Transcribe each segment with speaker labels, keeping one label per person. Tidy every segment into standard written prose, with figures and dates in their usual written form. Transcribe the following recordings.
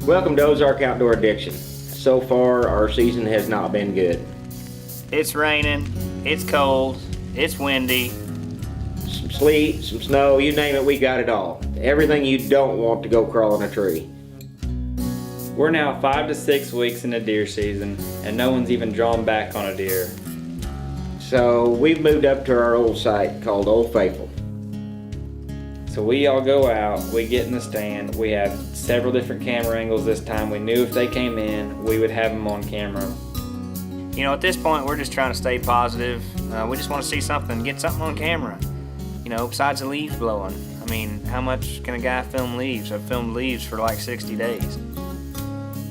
Speaker 1: Welcome to Ozark Outdoor Addiction. So far, our season has not been good.
Speaker 2: It's raining, it's cold, it's windy.
Speaker 1: Some sleet, some snow, you name it, we got it all. Everything you don't want to go crawl in a tree.
Speaker 3: We're now 5 to 6 weeks into deer season, and no one's even drawn back on a deer.
Speaker 1: So we've moved up to our old site called Old Faithful.
Speaker 3: So we all go out, we get in the stand, we have several different camera angles this time. We knew if they came in, we would have them on camera.
Speaker 2: You know, at this point, we're just trying to stay positive. We just want to see something, get something on camera. You know, besides the leaves blowing. I mean, how much can a guy film leaves? I've filmed leaves for like 60 days.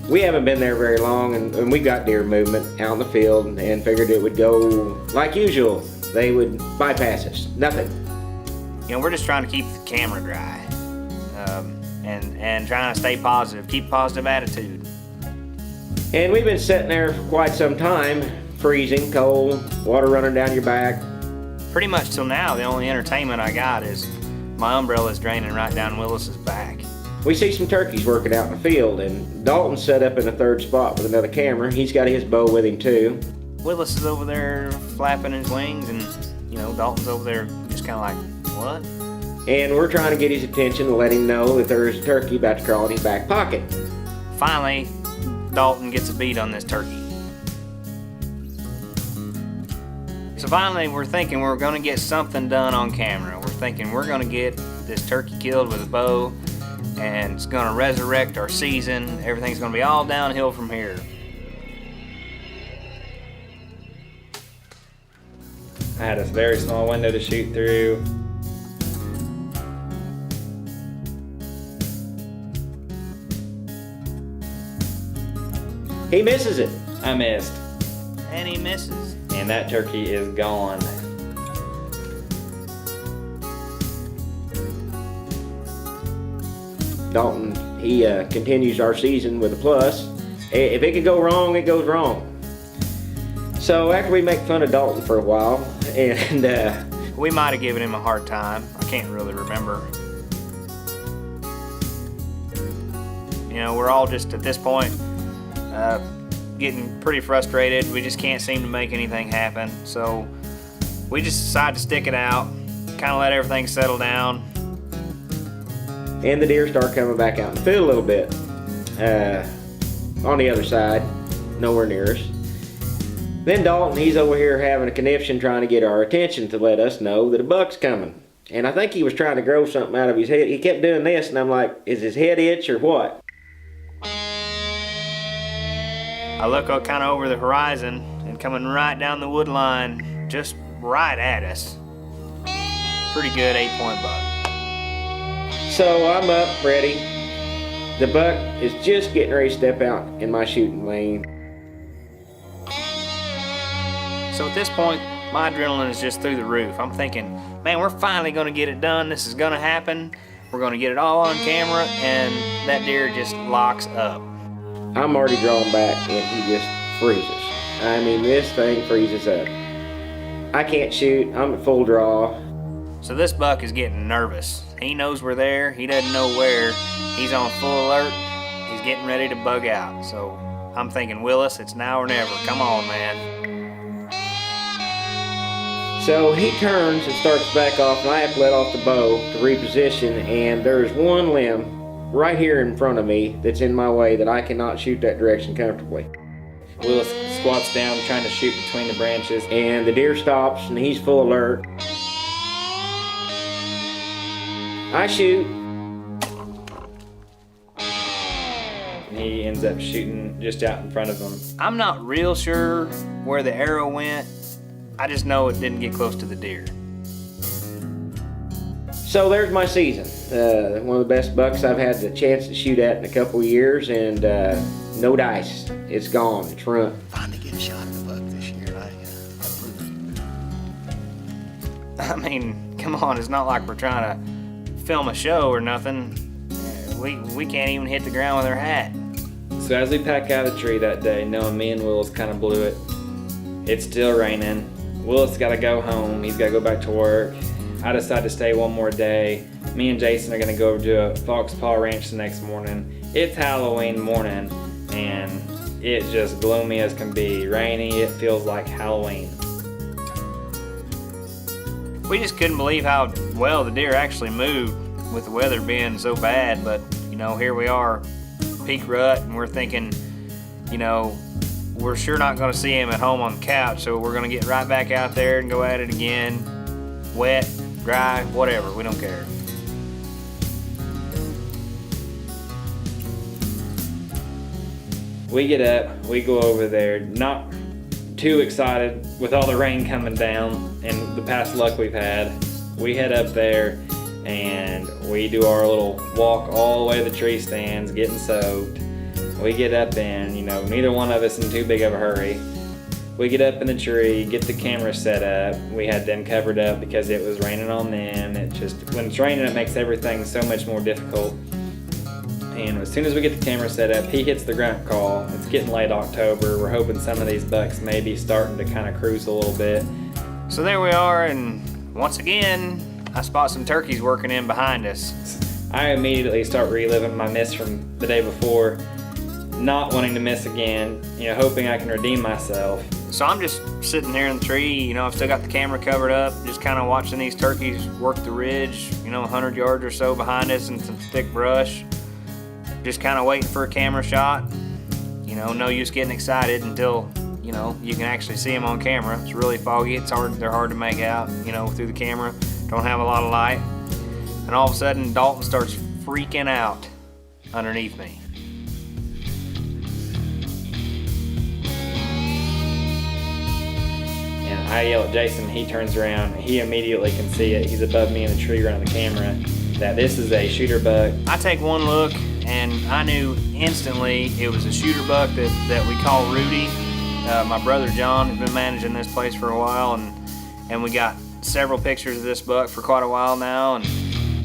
Speaker 1: We haven't been there very long, and we got deer movement out in the field and figured it would go like usual. They would bypass us, nothing.
Speaker 2: You know, we're just trying to keep the camera dry and trying to stay positive, keep a positive attitude.
Speaker 1: And we've been sitting there for quite some time, freezing, cold, water running down your back.
Speaker 2: Pretty much till now, the only entertainment I got is my umbrella's draining right down Willis's back.
Speaker 1: We see some turkeys working out in the field, and Dalton's set up in a third spot with another camera. He's got his bow with him too.
Speaker 2: Willis is over there flapping his wings, and you know, Dalton's over there just kind of like, what?
Speaker 1: And we're trying to get his attention to let him know that there's a turkey about to crawl in his back pocket.
Speaker 2: Finally, Dalton gets a beat on this turkey. So finally, we're thinking we're gonna get something done on camera. We're thinking we're gonna get this turkey killed with a bow, and it's gonna resurrect our season. Everything's gonna be all downhill from here.
Speaker 3: I had a very small window to shoot through.
Speaker 1: He misses it.
Speaker 3: I missed,
Speaker 2: And he misses.
Speaker 3: and that turkey is gone.
Speaker 1: Dalton, he continues our season with a plus. If it could go wrong, it goes wrong. So after we make fun of Dalton for a while, and
Speaker 2: We might have given him a hard time. I can't really remember. You know, we're all just at this point getting pretty frustrated. We just can't seem to make anything happen. So we just decided to stick it out, kind of let everything settle down.
Speaker 1: and the deer start coming back out in the field a little bit. On the other side, nowhere near us. Then Dalton, he's over here having a conniption trying to get our attention to let us know that a buck's coming. And I think he was trying to grow something out of his head. He kept doing this, and I'm like, is his head itch or what?
Speaker 2: I look kind of over the horizon and coming right down the wood line, just right at us. Pretty good 8-point buck.
Speaker 1: So I'm up, ready. The buck is just getting ready to step out in my shooting lane.
Speaker 2: So at this point, my adrenaline is just through the roof. I'm thinking, man, we're finally gonna get it done. This is gonna happen. We're gonna get it all on camera, and that deer just locks up.
Speaker 1: I'm already drawn back, and he just freezes. I mean, this thing freezes up. I can't shoot. I'm at full draw.
Speaker 2: So this buck is getting nervous. He knows we're there. He doesn't know where. He's on full alert. He's getting ready to bug out. So I'm thinking, Willis, it's now or never. Come on, man.
Speaker 1: So he turns and starts to back off, and I have to let off the bow to reposition, and there's one limb right here in front of me that's in my way that I cannot shoot that direction comfortably.
Speaker 3: Willis squats down trying to shoot between the branches.
Speaker 1: And the deer stops, and he's full alert. I shoot.
Speaker 3: And he ends up shooting just out in front of him.
Speaker 2: I'm not real sure where the arrow went. I just know it didn't get close to the deer.
Speaker 1: So there's my season. One of the best bucks I've had the chance to shoot at in a couple of years, and no dice. It's gone. It's ruined.
Speaker 4: Finally get a shot at the buck this year.
Speaker 2: I mean, come on, it's not like we're trying to film a show or nothing. We can't even hit the ground with our hat.
Speaker 3: So as we pack out of the tree that day, knowing me and Willis kind of blew it, it's still raining. Willis got to go home. He's got to go back to work. I decided to stay one more day. Me and Jason are going to go over to a Fox Paw Ranch the next morning It's Halloween morning and it's just gloomy as can be. Rainy, it feels like Halloween.
Speaker 2: We just couldn't believe how well the deer actually moved with the weather being so bad, but you know, here we are, peak rut, and we're thinking, you know, we're sure not gonna see him at home on the couch, so we're gonna get right back out there and go at it again. Wet, dry, whatever, we don't care.
Speaker 3: We get up, we go over there, not too excited with all the rain coming down and the past luck we've had. We head up there and we do our little walk all the way to the tree stands, getting soaked. We get up in, you know, neither one of us in too big of a hurry. We get up in the tree, get the camera set up. We had them covered up because it was raining on them. It just, when it's raining, it makes everything so much more difficult. And as soon as we get the camera set up, he hits the grunt call. It's getting late October. We're hoping some of these bucks may be starting to kind of cruise a little bit.
Speaker 2: So there we are, and once again, I spot some turkeys working in behind us.
Speaker 3: I immediately start reliving my miss from the day before, not wanting to miss again, you know, hoping I can redeem myself.
Speaker 2: So I'm just sitting there in the tree, you know, I've still got the camera covered up, just kind of watching these turkeys work the ridge, you know, 100 yards or so behind us in some thick brush. Just kind of waiting for a camera shot. You know, no use getting excited until, you know, you can actually see them on camera. It's really foggy, they're hard to make out, you know, through the camera. Don't have a lot of light. And all of a sudden, Dalton starts freaking out underneath me.
Speaker 3: And I yell at Jason, he turns around, he immediately can see it. He's above me in the tree running the camera, that this is a shooter buck.
Speaker 2: I take one look and I knew instantly it was a shooter buck that we call Rudy. My brother John has been managing this place for a while, and we got several pictures of this buck for quite a while now, and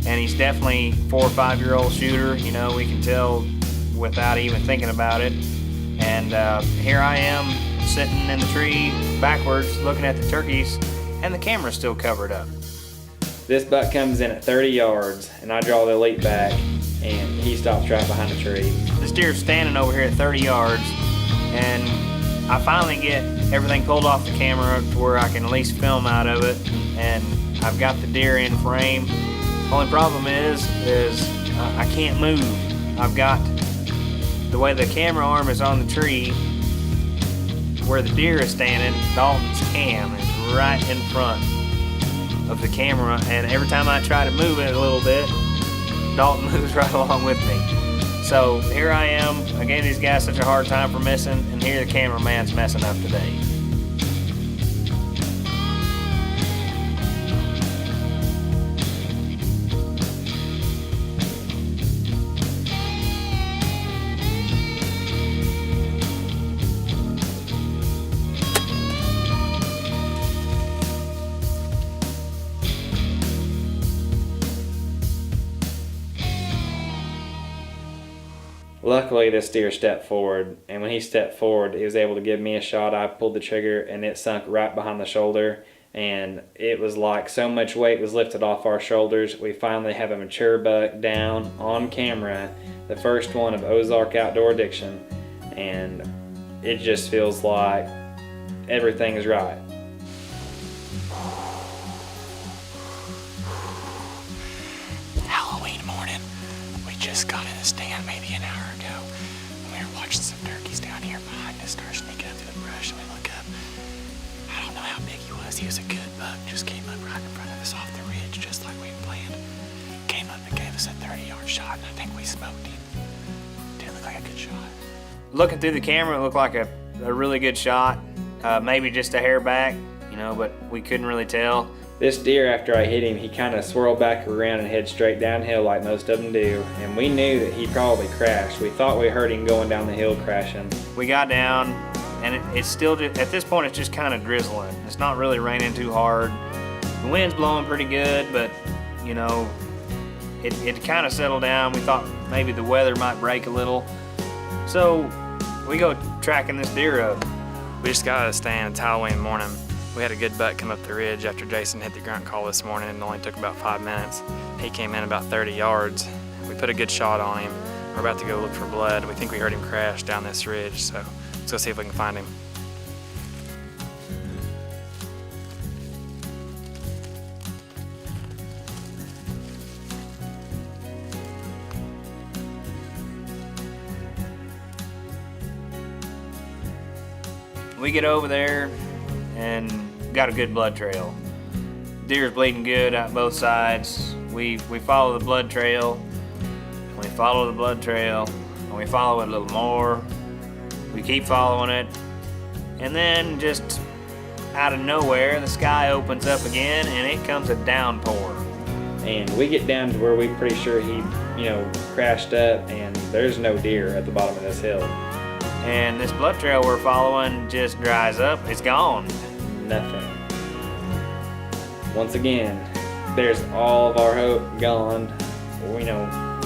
Speaker 2: he's definitely 4 or 5 year old shooter. You know, we can tell without even thinking about it. And here I am sitting in the tree backwards looking at the turkeys, and the camera's still covered up.
Speaker 3: This buck comes in at 30 yards, and I draw the elite back, and he stops right behind the tree.
Speaker 2: This deer's standing over here at 30 yards, and I finally get everything pulled off the camera to where I can at least film out of it, and I've got the deer in frame. Only problem is I can't move. I've got the way the camera arm is on the tree, where the deer is standing, Dalton's cam is right in front of the camera, and every time I try to move it a little bit, Dalton moves right along with me. So here I am, I gave these guys such a hard time for missing, and here the cameraman's messing up today.
Speaker 3: Luckily, this deer stepped forward, and when he stepped forward, he was able to give me a shot. I pulled the trigger, and it sunk right behind the shoulder, and it was like so much weight was lifted off our shoulders. We finally have a mature buck down on camera, the first one of Ozark Outdoor Addiction, and it just feels like everything is right.
Speaker 4: Halloween morning. We just got in a stand maybe an hour ago. And we were watching some turkeys down here behind us start sneaking up through the brush, and we look up. I don't know how big he was. He was a good buck. Just came up right in front of us off the ridge, just like we planned. Came up and gave us a 30-yard shot, and I think we smoked him. Didn't look like a good shot.
Speaker 2: Looking through the camera, it looked like a really good shot. Maybe just a hair back, you know, but we couldn't really tell.
Speaker 3: This deer, after I hit him, he kind of swirled back around and head straight downhill like most of them do, and we knew that he probably crashed. We thought we heard him going down the hill crashing.
Speaker 2: We got down, and it's still, at this point, it's just kind of drizzling. It's not really raining too hard. The wind's blowing pretty good, but, you know, it kind of settled down. We thought maybe the weather might break a little. So we go tracking this deer up.
Speaker 3: We just got out of the stand. It's Halloween morning. We had a good buck come up the ridge after Jason hit the grunt call this morning, and it only took about 5 minutes. He came in about 30 yards. We put a good shot on him. We're about to go look for blood. We think we heard him crash down this ridge, so let's go see if we can find him.
Speaker 2: We get over there and got a good blood trail. Deer's bleeding good out both sides. We follow the blood trail, and we follow the blood trail, and we follow it a little more. We keep following it, and then just out of nowhere, the sky opens up again, and it comes a downpour.
Speaker 3: And we get down to where we're pretty sure he, crashed up, and there's no deer at the bottom of this hill.
Speaker 2: And this blood trail we're following just dries up. It's gone.
Speaker 3: Nothing. Once again, there's all of our hope gone.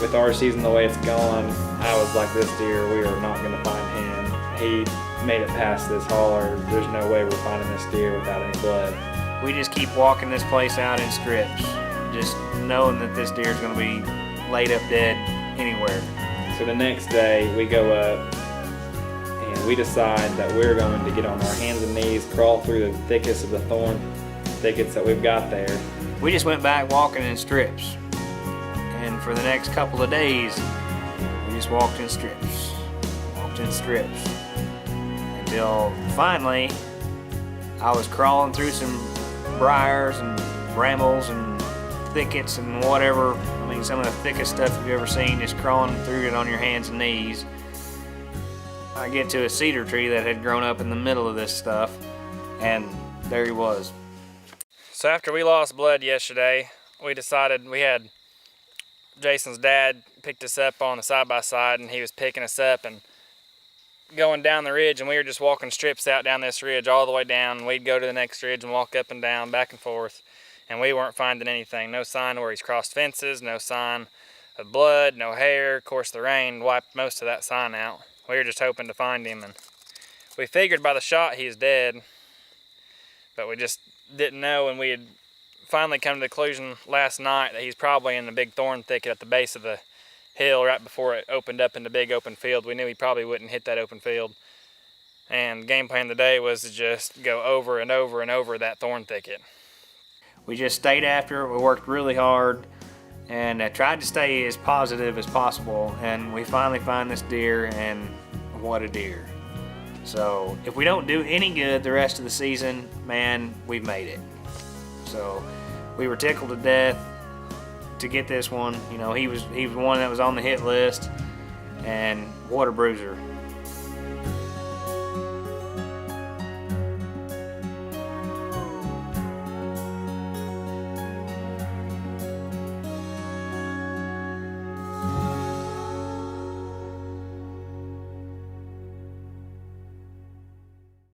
Speaker 3: With our season the way it's gone, I was like, this deer, we are not going to find him. He made it past this hauler. There's no way we're finding this deer without any blood.
Speaker 2: We just keep walking this place out in strips, just knowing that this deer's going to be laid up dead anywhere.
Speaker 3: So the next day, we go up, and we decide that we're going to get on our hands and knees, crawl through the thickest of the thorn thickets that we've got there.
Speaker 2: We just went back walking in strips. And for the next couple of days, we just walked in strips. Until finally, I was crawling through some briars and brambles and thickets and whatever. Some of the thickest stuff you've ever seen, just crawling through it on your hands and knees. I get to a cedar tree that had grown up in the middle of this stuff, and there he was.
Speaker 3: So after we lost blood yesterday, we decided we had Jason's dad picked us up on the side-by-side, and he was picking us up and going down the ridge, and we were just walking strips out down this ridge all the way down, and we'd go to the next ridge and walk up and down, back and forth, and we weren't finding anything. No sign where he's crossed fences, no sign of blood, no hair. Of course, the rain wiped most of that sign out. We were just hoping to find him, and we figured by the shot he was dead, but we just didn't know, and we had finally come to the conclusion last night that he's probably in the big thorn thicket at the base of the hill right before it opened up in the big open field. We knew he probably wouldn't hit that open field, and the game plan today was to just go over and over and over that thorn thicket.
Speaker 2: We just stayed after it. We worked really hard and tried to stay as positive as possible, and we finally find this deer, and what a deer. So if we don't do any good the rest of the season, man, we've made it. So we were tickled to death to get this one. He was one that was on the hit list, and what a bruiser.